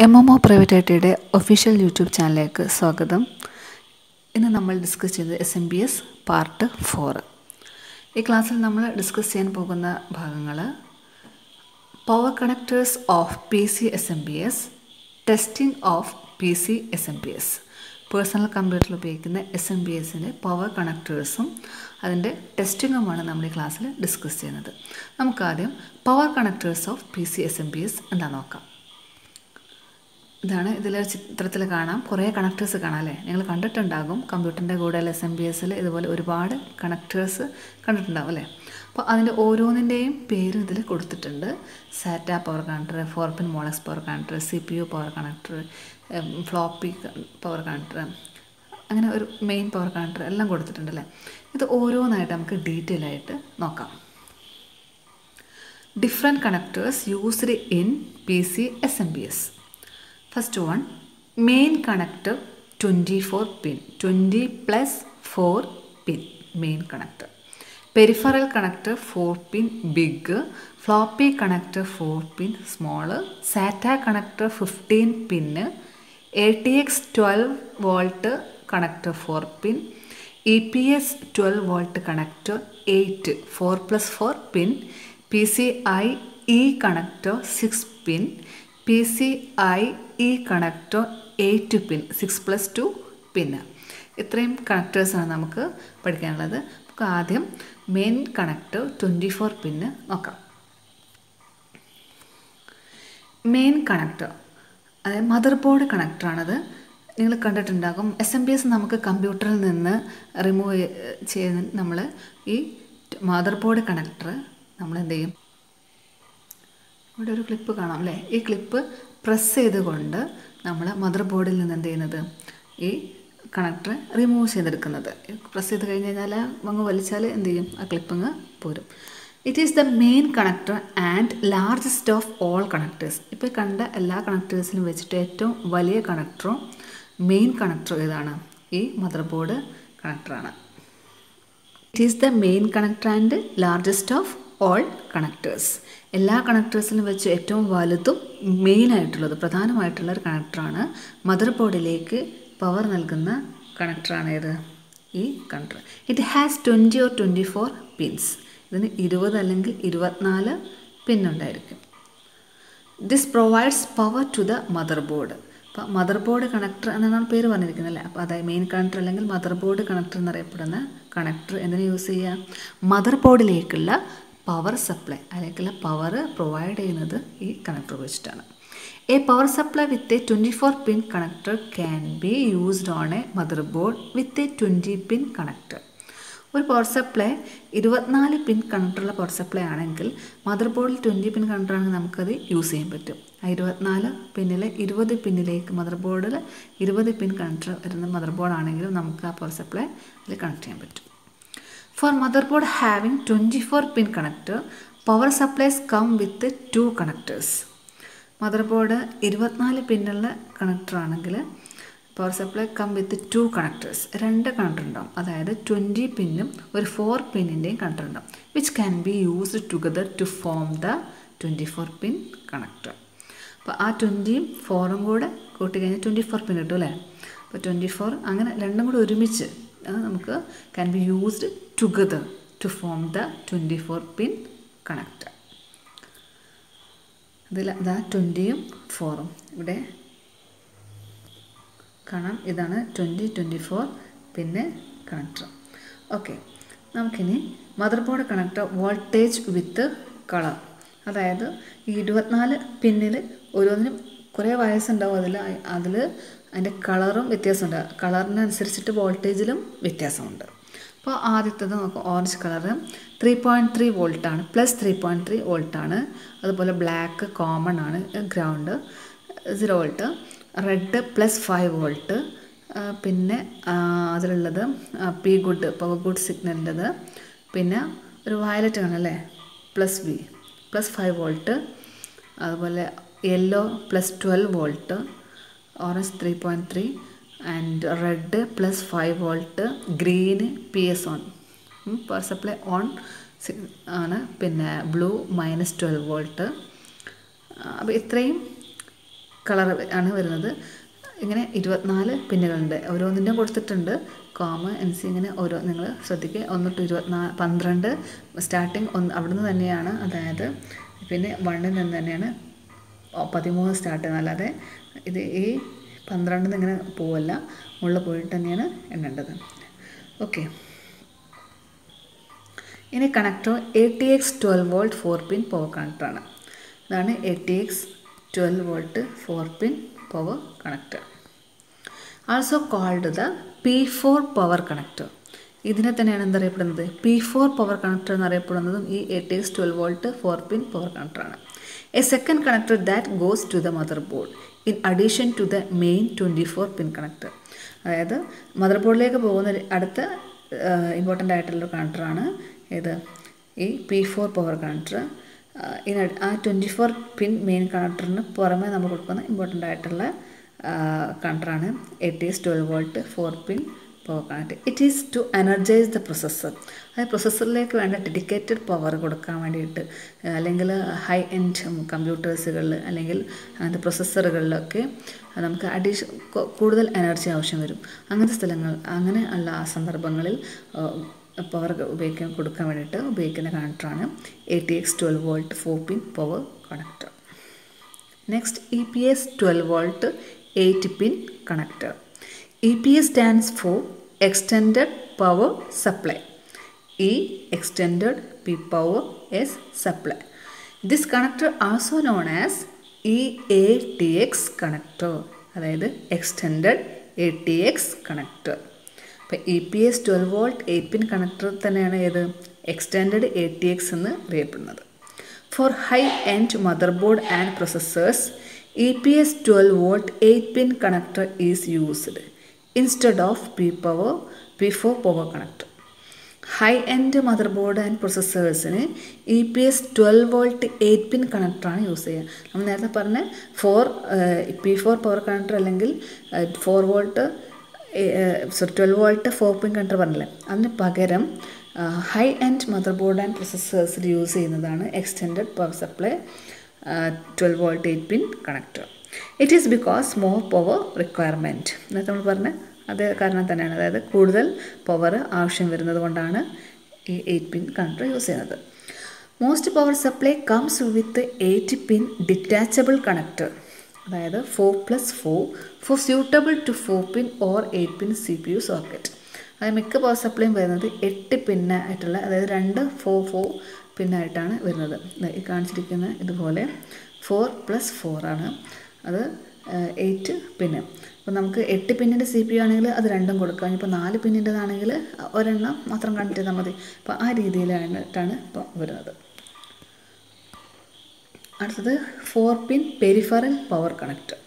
MMO private ഐടിയുടെ official YouTube ചാനലിലേക്ക് സ്വാഗതം. ഇന്ന് നമ്മൾ ഡിസ്കസ് ചെയ്തത് SMBS പാർട്ട് 4. ഈ ക്ലാസ്സിൽ നമ്മൾ ഡിസ്കസ് ചെയ്യാൻ പോകുന്ന ഭാഗങ്ങൾ power connectors of PC SMBS, testing of PC SMBS. Personal കമ്പ്യൂട്ടറിൽ ഉപയോഗിക്കുന്ന SMBSൻ്റെ പവർ കണക്ടേഴ്സും അതിൻ്റെ ടെസ്റ്റിങ്ങുമാണ് നമ്മൾ ഈ ക്ലാസ്സിൽ ഡിസ്കസ് ചെയ്യുന്നത്. നമുക്കാദ്യം power connectors of PC SMBS എന്താ നോക്കാം. ഇതാണ് ഇതിൽ ചിത്രത്തിൽ കാണാം. കുറേ കണക്ടേഴ്സ് കാണാം അല്ലേ? നിങ്ങൾ കണ്ടിട്ടുണ്ടാകും. കമ്പ്യൂട്ടറിൻ്റെ കൂടെ SMBSൽ ഇതുപോലെ ഒരുപാട് കണക്ടേഴ്സ് കണ്ടിട്ടുണ്ടാകും അല്ലേ? അപ്പോൾ അതിൻ്റെ ഓരോന്നിൻ്റെയും പേര് ഇതിൽ കൊടുത്തിട്ടുണ്ട്. SATA power connector, 4-pin molex power connector, CPU power connector, floppy power connector, അങ്ങനെ ഒരു മെയിൻ പവർ കണക്ടർ എല്ലാം കൊടുത്തിട്ടുണ്ട് അല്ലേ? ഇത് ഓരോന്നായിട്ട് നമുക്ക് ഡീറ്റെയിൽ ആയിട്ട് നോക്കാം. Different connectors used in PC SMBS. First one, main connector 24 pin, 20 plus 4 pin main connector. Peripheral connector 4 pin big, floppy connector 4 pin small, SATA connector 15 pin, ATX 12 volt connector 4 pin, EPS 12 volt connector 8 4 plus 4 pin, PCIe connector 6 pin, PCIe connector 8 പിൻ 6+2 പിന്ന്. ഇത്രയും കണക്ടേഴ്സാണ് നമുക്ക് പഠിക്കാനുള്ളത്. നമുക്ക് ആദ്യം main connector 24 പിന്ന് നോക്കാം. Main connector അതായത് mother board കണക്ടറാണത്. നിങ്ങൾ കണ്ടിട്ടുണ്ടാകും. SMBS നമുക്ക് കമ്പ്യൂട്ടറിൽ നിന്ന് റിമൂവ് ചെയ്ത് നമ്മൾ ഈ മദർ ബോർഡ് കണക്ടർ നമ്മൾ എന്ത് ചെയ്യും? ഇവിടെ ഒരു ക്ലിപ്പ് കാണാം അല്ലേ? ഈ ക്ലിപ്പ് പ്രസ് ചെയ്തുകൊണ്ട് നമ്മൾ മദർ ബോർഡിൽ നിന്ന് എന്ത് ചെയ്യുന്നത്? ഈ കണക്ടർ റിമൂവ് ചെയ്തെടുക്കുന്നത്. പ്രസ് ചെയ്ത് കഴിഞ്ഞ് കഴിഞ്ഞാൽ അങ്ങ് വലിച്ചാൽ എന്ത് ചെയ്യും? ആ ക്ലിപ്പങ്ങ് പോരും. It is the main connector and largest of all connectors. ഇപ്പോൾ കണ്ട എല്ലാ കണക്ടേഴ്സിനും വെച്ചിട്ട് ഏറ്റവും വലിയ കണക്ടറും മെയിൻ കണക്ടറും ഏതാണ്? ഈ മദർ ബോർഡ് കണക്ടറാണ്. It is the main connector and largest of all connectors. എല്ലാ കണക്ടേഴ്സിലും വെച്ച് ഏറ്റവും വലുതും മെയിനായിട്ടുള്ളത് പ്രധാനമായിട്ടുള്ള ഒരു കണക്ടറാണ്. മദർ ബോർഡിലേക്ക് പവർ നൽകുന്ന കണക്ടറാണ് ഏത്? ഈ connector. It has 20 or 24 pins. ഇതിന് 20 അല്ലെങ്കിൽ 24 പിന്നുണ്ടായിരിക്കും. This provides power to the mother board. അപ്പോൾ മദർ ബോർഡ് കണക്ടർ എന്നാണ് പേര് പറഞ്ഞിരിക്കുന്നത് അല്ലേ? അപ്പോൾ അതായത് മെയിൻ കണക്ടർ അല്ലെങ്കിൽ മദർ ബോർഡ് കണക്ടർ എന്നറിയപ്പെടുന്ന കണക്ടർ എന്തിനു യൂസ് ചെയ്യുക? മദർ ബോർഡിലേക്കുള്ള പവർ സപ്ലൈ അതിലേക്കുള്ള പവർ പ്രൊവൈഡ് ചെയ്യുന്നത് ഈ കണക്ടർ വെച്ചിട്ടാണ്. A power supply with a 24 pin connector can be used on a mother board with a 20 pin connector. ഒരു പവർ സപ്ലൈ 24 പിൻ കണക്ടറുള്ള power supply ആണെങ്കിൽ മദർ ബോർഡിൽ 20 പിൻ കണക്ടർ ആണെങ്കിൽ നമുക്കത് യൂസ് ചെയ്യാൻ പറ്റും. ആ 24 പിന്നിൽ 20 പിന്നിലേക്ക് മദർ ബോർഡിൽ 20 പിൻ കണക്ടർ വരുന്ന മദർ ബോർഡ് ആണെങ്കിലും നമുക്ക് ആ പവർ സപ്ലൈ അതിൽ കണക്ട് ചെയ്യാൻ പറ്റും. For motherboard having 24 pin connector, power supplies come with 2 connectors. Motherboard 24 പിന്നുള്ള കണക്ടർ ആണെങ്കിൽ power supply come with 2 connectors. 2 connector ഉണ്ടാവും. അതായത് 20 പിന്നും ഒരു 4 പിന്നിൻ്റെയും കണക്ടർ ഉണ്ടാവും. Which can be used together to form the 24 pin connector. അപ്പോൾ ആ 20യും 4ഉം കൂടെ കൂട്ടി കഴിഞ്ഞാൽ 24 പിൻ കിട്ടും അല്ലേ? അപ്പോൾ 24 അങ്ങനെ രണ്ടും കൂടെ ഒരുമിച്ച് നമുക്ക് can be used together to form the 24 pin connector. ഇതിൽ അതാ 20യും 4ഉം ഇവിടെ കാണാം. ഇതാണ് 20-24 പിന്നെ കണക്ടർ. ഓക്കെ, നമുക്കിനി mother board connector voltage with colour. അതായത് ഈ 24 പിന്നിൽ ഓരോന്നിനും കുറേ വയസ്സ് ഉണ്ടാവും. അതിൽ അതിൻ്റെ കളറും വ്യത്യാസമുണ്ട്. കളറിനനുസരിച്ചിട്ട് വോൾട്ടേജിലും വ്യത്യാസമുണ്ട്. അപ്പോൾ ആദ്യത്തേത് നമുക്ക് ഓറഞ്ച് കളറ് 3.3 വോൾട്ടാണ്, പ്ലസ് 3.3 വോൾട്ടാണ്. അതുപോലെ ബ്ലാക്ക് കോമൺ ആണ്, ground 0 volt. Red plus 5 volt. പിന്നെ അതിലുള്ളത് പി ഗുഡ് പവർ ഗുഡ് സിഗ്നലിൻ്റെത്. പിന്നെ ഒരു വയലറ്റ് ആണല്ലേ, പ്ലസ് 5 വോൾട്ട്. അതുപോലെ yellow plus 12 volt. Orange 3.3 and red plus 5 volt. Green PS on, power supply on ആണ്. പിന്നെ ബ്ലൂ -12 വോൾട്ട്. അപ്പോൾ ഇത്രയും കളർ ആണ് വരുന്നത്. ഇങ്ങനെ 24 പിന്നുകളുണ്ട്. ഓരോന്നിൻ്റെയും കൊടുത്തിട്ടുണ്ട് കോമ NC ഇങ്ങനെ ഓരോ നിങ്ങൾ ശ്രദ്ധിക്കുക. 1 to 12 സ്റ്റാർട്ടിങ് അവിടെ നിന്ന് തന്നെയാണ്, അതായത് പിന്നെ 1 നിന്ന് തന്നെയാണ് 13 സ്റ്റാർട്ട് ചെയ്യുന്നത്. അല്ലാതെ ഇത് ഈ 12 ഇങ്ങനെ പോവല്ല, മുകളിൽ പോയിട്ട് തന്നെയാണ് എണ്ണേണ്ടത്. ഓക്കെ. ഇനി connector ATX 12 volt 4 pin power കണക്ടറാണ്. ഇതാണ് ATX 12 volt 4 pin power connector. Also called the P4 power connector. ഇതിനെ തന്നെയാണ് എന്തറിയപ്പെടുന്നത്? P4 പവർ കണക്ടർ എന്നറിയപ്പെടുന്നതും ഈ ATX 12 volt 4 pin പവർ കണക്ടറാണ്. A second connector that goes to the mother board in addition to the main 24 pin connector. അതായത് mother ബോർഡിലേക്ക് പോകുന്ന അടുത്ത important ആയിട്ടുള്ളൊരു കണക്ടറാണ് ഏത്? ഈ P4 പവർ കണക്ടർ. ആ 24 pin മെയിൻ കണക്ടറിന് പുറമെ നമ്മൾ കൊടുക്കുന്ന ഇമ്പോർട്ടൻ്റ് ആയിട്ടുള്ള കണക്ടറാണ് ATX 12 volt 4 pin power connector. It is to energise the processor. അതായത് പ്രൊസസ്സറിലേക്ക് വേണ്ട ഡെഡിക്കേറ്റഡ് പവർ കൊടുക്കാൻ വേണ്ടിയിട്ട്, അല്ലെങ്കിൽ ഹൈ എൻഡ് കമ്പ്യൂട്ടേഴ്സുകളിൽ അല്ലെങ്കിൽ അങ്ങനത്തെ പ്രൊസസ്സറുകളിലൊക്കെ നമുക്ക് കൂടുതൽ എനർജി ആവശ്യം വരും. അങ്ങനത്തെ സ്ഥലങ്ങൾ, അങ്ങനെ ഉള്ള ആ സന്ദർഭങ്ങളിൽ പവർ കൊടുക്കാൻ വേണ്ടിയിട്ട് ഉപയോഗിക്കുന്ന കണക്ടറാണ് ATX 12 volt 4 pin power connector. Next EPS 12 volt 8 pin connector. EPS stands for Extended Power Supply. E extended, P power, S supply. This connector also known as EATX connector. അതായത് Extended ATX connector. അപ്പോൾ EPS 12 volt 8 pin connector തന്നെയാണ് ഏത്? Extended ATX എന്ന് അറിയപ്പെടുന്നത്. For high-end motherboard and processors, EPS 12 volt 8 pin connector is used instead of P4 power connector. High-end motherboard and processorsന് EPS 12 volt 8 pin കണക്ടറാണ് use ചെയ്യുക. നമ്മൾ നേരത്തെ പറഞ്ഞ P4 പവർ കണക്ടർ അല്ലെങ്കിൽ 12 volt 4 pin കണക്ടർ പറഞ്ഞില്ലേ, അതിന് പകരം high end mother board and പ്രൊസസ്സേഴ്സിൽ യൂസ് ചെയ്യുന്നതാണ് extended power supply 12 volt 8 pin connector. It is because more power requirement. എന്നൊക്കെ നമ്മൾ പറഞ്ഞ അതേ കാരണം തന്നെയാണ്, അതായത് കൂടുതൽ പവർ ആവശ്യം വരുന്നത് കൊണ്ടാണ് ഈ 8 pin കണക്ടർ യൂസ് ചെയ്യുന്നത്. Most power supply comes with 8 pin detachable connector, അതായത് 4+4 for suitable to 4 pin or 8 pin CPU socket. അതായത് മിക്ക പവർ സപ്ലൈയും വരുന്നത് 8 പിന്നായിട്ടുള്ള, അതായത് 2 4 പിന്നായിട്ടാണ് വരുന്നത്. ഈ കാണിച്ചിരിക്കുന്ന ഇതുപോലെ 4+4 ആണ്, അത് 8 പിന്ന്. അപ്പോൾ നമുക്ക് 8 പിന്നിൻ്റെ CPU ആണെങ്കിൽ അത് രണ്ടും കൊടുക്കാം. ഇപ്പോൾ 4 പിന്നിൻ്റെതാണെങ്കിൽ ഒരെണ്ണം മാത്രം കണക്ട് ചെയ്താൽ മതി. അപ്പോൾ ആ രീതിയിലായിട്ടാണ് ഇപ്പോൾ വരുന്നത്. അടുത്തത് 4 pin പെരിഫറൽ പവർ കണക്ടർ.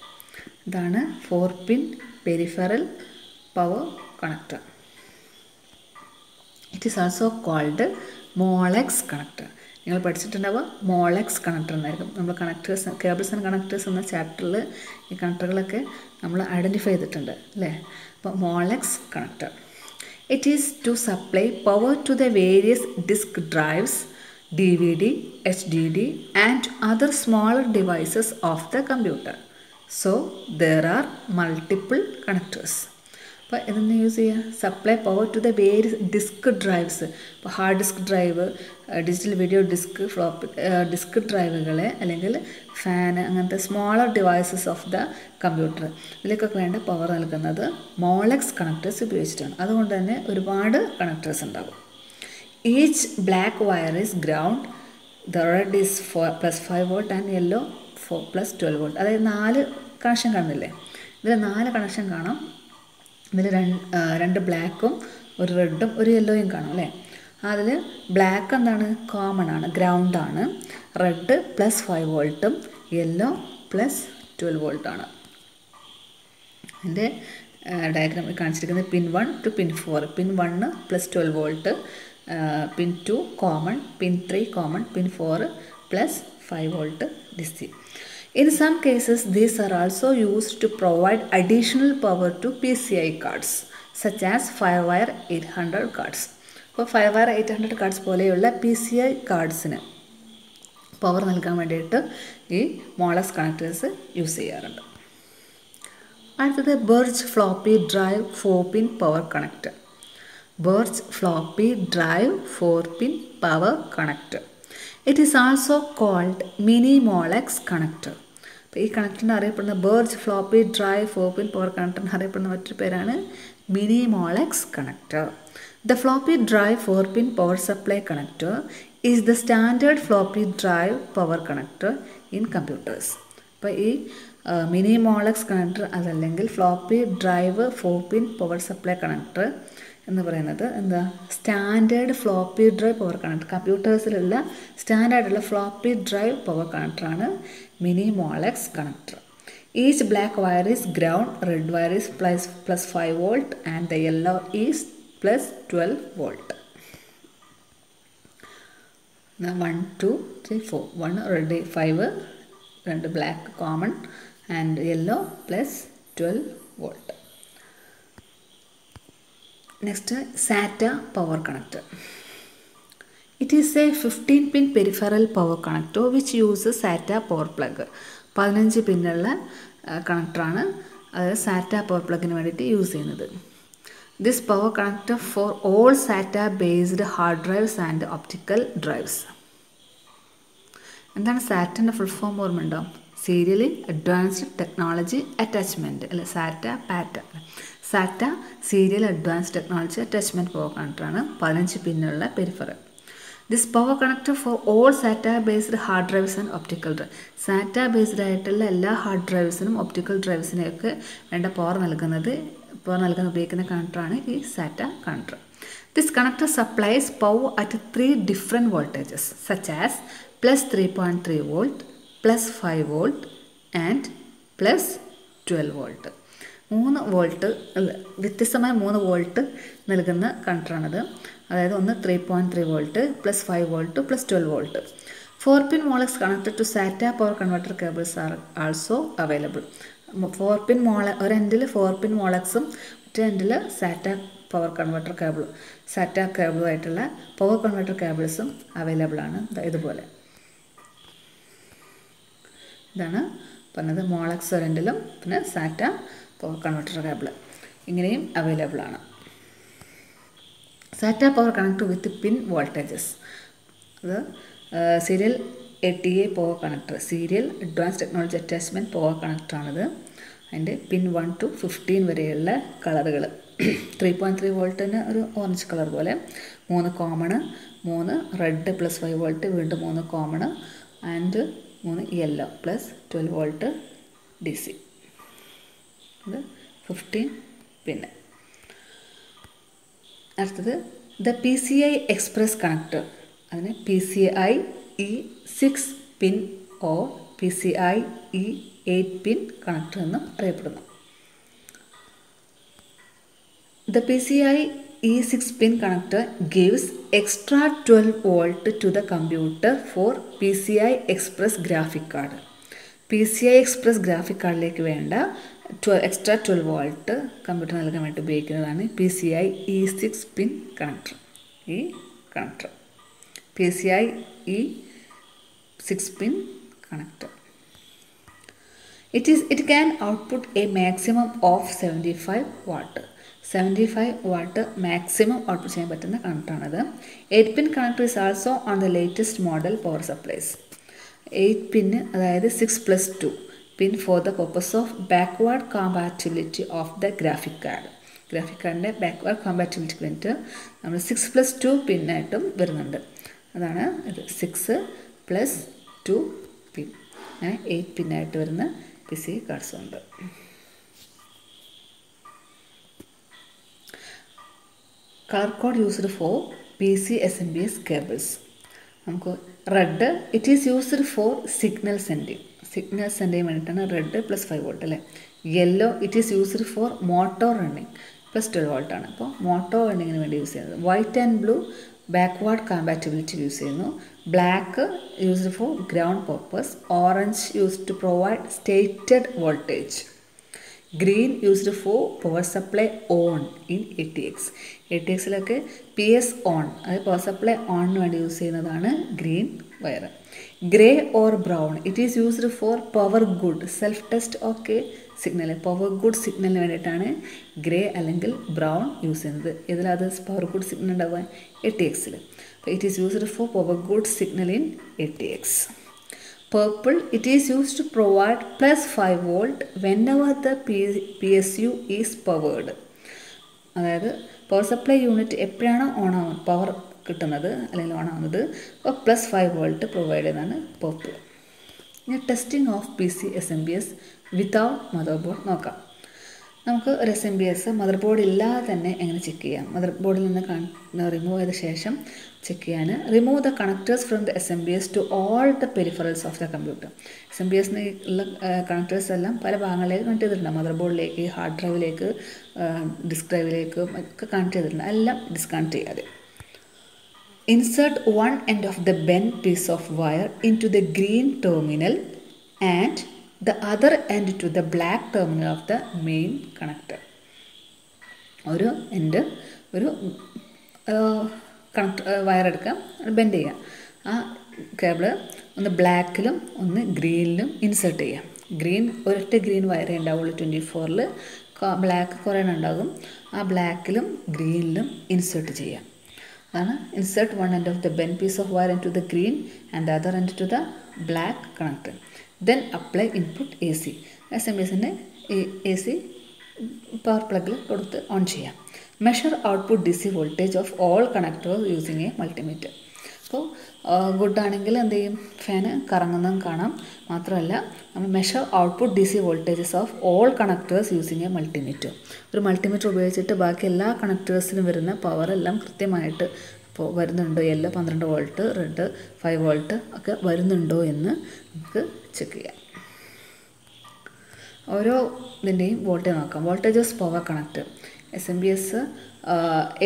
ഇതാണ് 4 pin peripheral power connector. It is also called molex connector. നിങ്ങൾ പഠിച്ചിട്ടുണ്ടാവുക മോളെക്സ് കണക്ടർ എന്നായിരിക്കും. നമ്മൾ കണക്ടേഴ്സ്, കേബിൾസ് ആൻഡ് കണക്ടേഴ്സ് എന്ന ചാപ്റ്ററിൽ ഈ കണക്ടറുകളൊക്കെ നമ്മൾ ഐഡൻറ്റിഫൈ ചെയ്തിട്ടുണ്ട് അല്ലേ. അപ്പോൾ molex connector. It is to supply power to the various disk drives, DVD, HDD and other smaller devices of the computer. So there are multiple connectors. അപ്പോൾ ഇതൊന്ന് use ചെയ്യുക, supply power to the various disk drives. ഇപ്പോൾ hard disk drive, digital video disk ഡ്രൈവുകളെ അല്ലെങ്കിൽ ഫാന്, അങ്ങനത്തെ smaller devices of the computer, ഇതിലേക്കൊക്കെ വേണ്ട പവർ നൽകുന്നത് മോളെക്സ് കണക്ടേഴ്സ് ഉപയോഗിച്ചിട്ടാണ്. അതുകൊണ്ട് തന്നെ ഒരുപാട് കണക്ടേഴ്സ് ഉണ്ടാകും. Each black wire is ground, the red is +5 volt and yellow 4+12 volt. അതായത് 4 കണക്ഷൻ കാണുന്നില്ലേ, ഇതിൽ 4 കണക്ഷൻ കാണാം. ഇതിൽ 2 ബ്ലാക്കും 1 റെഡും 1 യെല്ലോയും കാണും അല്ലേ. അതിൽ ബ്ലാക്ക് എന്താണ്? കോമൺ ആണ്, ഗ്രൗണ്ടാണ്. റെഡ് +5 volt, യെല്ലോ +12 volt ആണ്. ഇതിൻ്റെ ഡയഗ്രാം കാണിച്ചിരിക്കുന്നത് പിൻ 1 to pin 4. Pin 1 +12 volt, pin 2 common, pin 3 common, pin 4 +5 volt DC. In some cases, these are also used to provide additional power to PCI cards, such as FireWire 800 cards. അപ്പോൾ FireWire 800 cards പോലെയുള്ള PCI കാർഡ്സിന് power നൽകാൻ വേണ്ടിയിട്ട് ഈ molex connectors use ചെയ്യാറുണ്ട്. അടുത്തത് Berg floppy drive 4-pin power connector. Berg floppy drive 4-pin power connector. It is also called mini molex connector. അപ്പോൾ ഈ കണക്ടറിന് അറിയപ്പെടുന്ന Berg floppy drive 4-pin power കണക്ടറിന് അറിയപ്പെടുന്ന മറ്റൊരു പേരാണ് mini molex connector. The floppy drive 4-pin power supply connector is the standard floppy drive power connector in computers. അപ്പോൾ ഈ മിനി മോളക്സ് കണക്ടർ അതല്ലെങ്കിൽ floppy drive 4-pin power supply connector എന്ന് പറയുന്നത് എന്താ, standard floppy drive power connector, കമ്പ്യൂട്ടേഴ്സിലുള്ള സ്റ്റാൻഡേർഡുള്ള floppy drive power കണക്ടറാണ് mini molex connector. Each black wire is ground, red wire is plus 5 volt and the yellow is plus 12 volt. 1 2 3 4 1 red 5 2 black common and yellow plus 12 volt. Next SATA power connector. It is A 15-pin peripheral power connector which use സാറ്റ power plug. 15 പിന്നുള്ള കണക്ടറാണ്, അത് സാറ്റ power പ്ലഗിന് വേണ്ടിയിട്ട് use ചെയ്യുന്നത്. This power connector for all SATA based hard drives and optical drives. എന്താണ് സാറ്റൻ്റെ full form ഓർമ്മയുണ്ടോ? സീരിയലി advanced technology attachment അല്ലെ, SATA PATA. SATA serial advanced technology attachment power കണക്ടറാണ്, 15 പിന്നുള്ള peripheral. This power connector for all SATA based hard drives and optical drive. SATA based ആയിട്ടുള്ള എല്ലാ hard ഡ്രൈവ്സിനും optical ഡ്രൈവ്സിനെയൊക്കെ വേണ്ട power നൽകാൻ ഉപയോഗിക്കുന്ന കണക്ടറാണ് ഈ SATA connector. This connector supplies power at 3 different voltages such as plus 3.3 volt, plus 5 volt and plus 12 volt. 3 volt വ്യത്യസ്തമായ 3 volt നൽകുന്ന കണക്ടറാണത്. അതായത് ഒന്ന് 3.3 volt, plus 5 volt, plus 12 volt. 4-pin molex connected to SATA power converter cables are also available. 4-pin ഒരു എൻഡിൽ 4-pin മോളക്സും മറ്റേ എൻഡിൽ സാറ്റ പവർ കൺവെർട്ടർ കേബിളും, സാറ്റ കേബിളുമായിട്ടുള്ള പവർ കൺവെർട്ടർ കേബിൾസും അവൈലബിൾ ആണ്. ഇതുപോലെ ഇതാണ് പറഞ്ഞത്, മോളക്സ് ഒരു എൻഡിലും പിന്നെ സാറ്റ പവർ കൺവെർട്ടർ കേബിൾ ഇങ്ങനെയും അവൈലബിൾ ആണ്. SATA power connector with pin voltages, അത് serial ATA power connector, serial advance technology attachment power കണക്ടറാണിത്. അതിൻ്റെ പിൻ 1 to 15 വരെയുള്ള കളറുകൾ. 3.3 വോൾട്ടിന് ഒരു ഓറഞ്ച് കളർ പോലെ, 3 കോമണ്, 3 റെഡ് പ്ലസ് 5 വോൾട്ട്, വീണ്ടും 3 common and 3 yellow plus 12 volt DC. ഇത് 15 പിന്നെ. അടുത്തത് ദ PCI എക്സ്പ്രസ് കണക്ടർ. അതിന് PCI E6-pin or PCI E8-pin connector എന്നും അറിയപ്പെടുന്നു. The PCI E6-pin connector gives extra 12 volt to the computer for PCI Express graphic card. PCI Express graphic കാർഡിലേക്ക് വേണ്ട extra 12 volt computer നൽകാൻ വേണ്ടി ഉപയോഗിക്കുന്നതാണ് PCI E6-pin connector. ഈ connector PCI E6-pin connector. It can output a maximum of 75 watt. 75 watt maximum output ചെയ്യാൻ പറ്റുന്ന കണക്ടറാണത്. 8-pin connector is also on the latest model power supplies. 8-pin അതായത് 6+2 pin for the purpose of backward compatibility of the graphic card. Graphic കാർഡിൻ്റെ backward കോമ്പാറ്റിബിലിറ്റിക്ക് വേണ്ടിയിട്ട് നമ്മൾ 6+2 പിന്നായിട്ടും വരുന്നുണ്ട്. അതാണ് ഇത് 6+2 പിൻ, അങ്ങനെ 8 പിന്നായിട്ട് വരുന്ന PC കാർഡ്സും ഉണ്ട്. Colour code used for PC SMPS cables. നമുക്ക് red it is used for signal sending വേണ്ടിയിട്ടാണ് റെഡ് +5 വോൾട്ട് അല്ലേ. Yellow it is used for motor running +12 വോൾട്ടാണ്. അപ്പോൾ മോട്ടോർ റണ്ണിങ്ങിന് വേണ്ടി യൂസ് ചെയ്യുന്നത്. White and blue backward compatibility use ചെയ്യുന്നു. Black used for ground purpose. Orange used to provide stated voltage. Green used for power supply on in ATX. ATXിലൊക്കെ PS on, അത് power supply ഓണിന് വേണ്ടി use ചെയ്യുന്നതാണ് green wire. Grey or brown, it is used for power good self test okay signal. Power good സിഗ്നലിന് വേണ്ടിയിട്ടാണ് grey അല്ലെങ്കിൽ brown use ചെയ്യുന്നത്. ഇതിലത് power good signal ഉണ്ടാവുക ATX. അപ്പോൾ it is used for power good signal in ATX. Purple, it is used to provide plus 5 volt whenever the PSU is powered. അതായത് power supply unit എപ്പോഴാണോ on ആവുന്നത്, power കിട്ടുന്നത് അല്ലെങ്കിൽ on ആവുന്നത്, അപ്പോൾ +5 volt provide ചെയ്യുന്നതാണ് purple. ഇനി testing of PC SMPS without mother board നോക്കാം. നമുക്ക് ഒരു SMPS മദർ ബോർഡ് ഇല്ലാതെ തന്നെ എങ്ങനെ ചെക്ക് ചെയ്യാം? മദർ ബോർഡിൽ നിന്ന് റിമൂവ് ചെയ്ത ശേഷം ചെക്ക് ചെയ്യാൻ, remove the connectors from the SMPS to all the peripherals of the computer. SMPS ഉള്ള കണക്ടേഴ്സ് എല്ലാം പല ഭാഗങ്ങളിലേക്ക് കണക്ട് ചെയ്തിട്ടുണ്ട്. മദർ ബോർഡിലേക്ക്, ഹാർഡ് ഡ്രൈവിലേക്ക്, ഡിസ്ക് ഡ്രൈവിലേക്ക് ഒക്കെ കണക്ട് ചെയ്തിട്ടുണ്ട്. എല്ലാം ഡിസ്കണക്ട് ചെയ്യാതെ insert one end of the bent piece of wire into the green terminal and the other end to the black terminal of the main connector. ഒരു end ഒരു connect wire എടുക്കാം, bend ചെയ്യാം. ആ cable ഒന്ന് ബ്ലാക്കിലും ഒന്ന് ഗ്രീനിലും insert ചെയ്യാം. Green ഒരൊറ്റ green വയറേ ഉണ്ടാവുള്ളൂ 24-ൽ, ബ്ലാക്ക് കുറേ ഉണ്ടാകും. ആ ബ്ലാക്കിലും ഗ്രീനിലും ഇൻസേർട്ട് ചെയ്യാം. അതാണ് insert one end of the bend piece of wire into the green and the other end to the black connector. Then apply input AC. SMPSൻ്റെ AC പവർ പ്ലഗിൽ കൊടുത്ത് ഓൺ ചെയ്യാം. Measure output DC voltage of all connectors using a multimeter. അപ്പോൾ ഗുഡാണെങ്കിൽ എന്ത് ചെയ്യും, ഫാന് കറങ്ങുന്നതും കാണാം. മാത്രമല്ല നമ്മൾ measure output DC voltages of all connectors using a multimeter. ഒരു മൾട്ടിമീറ്റർ ഉപയോഗിച്ചിട്ട് ബാക്കി എല്ലാ കണക്ടേഴ്സിലും വരുന്ന പവറെല്ലാം കൃത്യമായിട്ട് ഇപ്പോൾ വരുന്നുണ്ടോ, യെല്ലോ 12 വോൾട്ട്, റെഡ് 5 വോൾട്ട് ഒക്കെ വരുന്നുണ്ടോ എന്ന് നമുക്ക് ചെക്ക് ചെയ്യാം. ഓരോ ഇതിൻ്റെയും വോൾട്ടേജ് നോക്കാം. Voltages power connector SMPS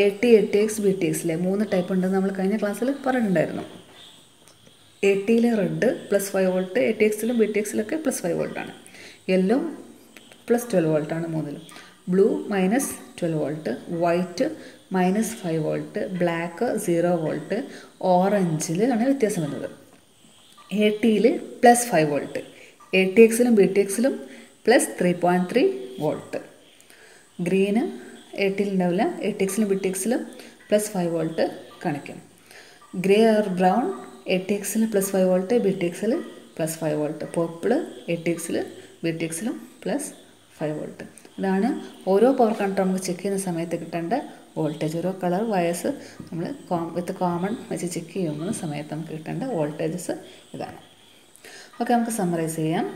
AT, ATX, BTX 3 type ഉണ്ടെന്ന് നമ്മൾ കഴിഞ്ഞ ക്ലാസ്സിൽ പറഞ്ഞിട്ടുണ്ടായിരുന്നു. ATയിൽ റെഡ് +5 വോൾട്ട്, ATXലും BTXലൊക്കെ +5 വോൾട്ടാണ്. യെല്ലോ +12 വോൾട്ടാണ് മൂന്നിലും. Blue -12 volt, white -5 volt, black 0 volt, ഓറഞ്ചിൽ ആണ് വ്യത്യാസം വരുന്നത്. ATയിൽ +5 വോൾട്ട്, ATXലും BTXലും +3.3 വോൾട്ട്. ഗ്രീന് ATയിൽ ഉണ്ടാവില്ല, ATXലും BTXലും +5 വോൾട്ട് കാണിക്കും. ഗ്രേ ഓർ ബ്രൗൺ ATXൽ +5 വോൾട്ട്, BTXൽ +5 വോൾട്ട്. പർപ്പിൾ ATXൽ BTXലും +5 വോൾട്ട്. ഇതാണ് ഓരോ പവർ കണക്ടർ നമുക്ക് ചെക്ക് ചെയ്യുന്ന സമയത്ത് കിട്ടേണ്ട വോൾട്ടേജ്. ഓരോ കളർ വയർസ് നമ്മൾ വിത്ത് കോമൺ വെച്ച് ചെക്ക് ചെയ്യുന്ന സമയത്ത് നമുക്ക് കിട്ടേണ്ട വോൾട്ടേജസ് ഇതാണ്. ഓക്കെ, നമുക്ക് സമ്മറൈസ് ചെയ്യാം.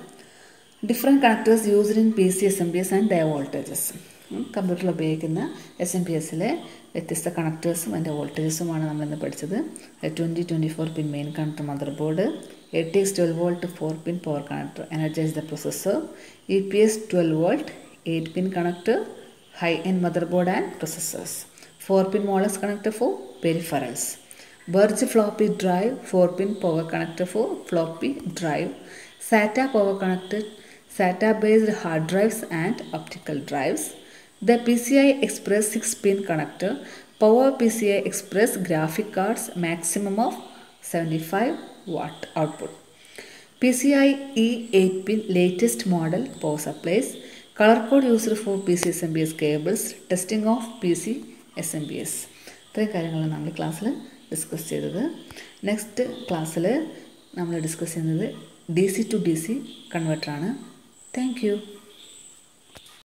Different connectors used in PC SMPS and their voltages. കമ്പ്യൂട്ടറിൽ ഉപയോഗിക്കുന്ന SMPSലെ വ്യത്യസ്ത കണക്ടേഴ്സും അതിൻ്റെ വോൾട്ടേജസുമാണ് നമ്മളിന്ന് പഠിച്ചത്. 24 pin main connector mother board, ATX 12 volt 4 pin power connector energize the processor, EPS 12 volt 8 pin connector high end mother board and processors, 4 pin molex connector for peripherals, Berg floppy drive 4 pin power connector for floppy drive, SATA power connected, SATA based hard drives and optical drives, the PCI Express 6-pin connector, Power PCI Express graphic cards, maximum of 75 watt output, PCIe 8-pin latest model power supplies, color code used for PC SMPS cables, testing of PC SMPS. ഇത്രയും കാര്യങ്ങളാണ് നമ്മൾ ക്ലാസ്സിൽ discuss ചെയ്തത്. Next ക്ലാസ്സിൽ നമ്മൾ discuss ചെയ്യുന്നത് DC to DC കൺവെർട്ടറാണ്. Thank U.